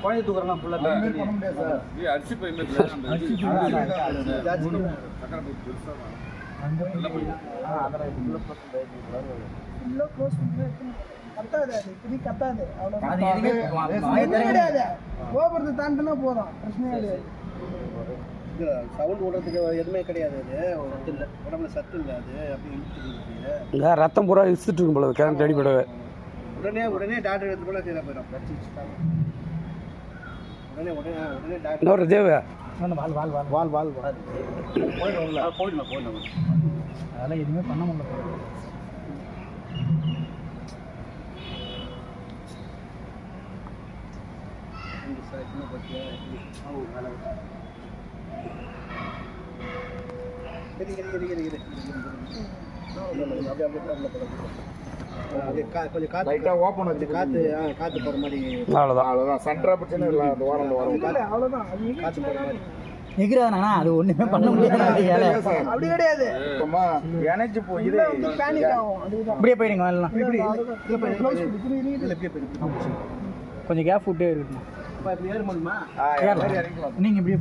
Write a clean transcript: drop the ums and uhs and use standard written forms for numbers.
குழந்தை தூக்குறலாம் ஃபுல்லாக பண்ண முடியாது சார். அரிசி பை கத்தாது கோபுரத்தை தாண்டினா போதும், பிரச்சனையே கிடையாது. சவுண்ட் விடுறதுக்கு எதுவுமே கிடையாது. அது சத்து இல்லை, உடம்புல சத்து இல்லை. அது அப்படி இழுத்துட்டு ரத்தம் பூரா இழுத்துட்டு இருக்கும் போல கரண்ட் அடிப்படவே. உடனே டாக்டர் எடுத்து போல சரியா போயிடும். உடனே டாக்டர் இன்னொரு தேவை போயிடலாம். அதெல்லாம் எதுவுமே பண்ண முடியல. காத்து போற மாதிரி அவ்வளோதான். சென்டரா பிரச்சனை இல்லை. அந்த வாரம் அவ்வளவுதான். காத்து போற மாதிரி நிற்கிறாதானா அது ஒன்றுமே பண்ண முடியாது. அப்படி கிடையாது. எனர்ஜி போகுது. பேனிக் ஆகும். இப்படியே போயிடுங்க வரலாம். கொஞ்சம் கேப் விட்டே இருக்கணும். ஏற முடியுமா? நீங்கள் இப்படியே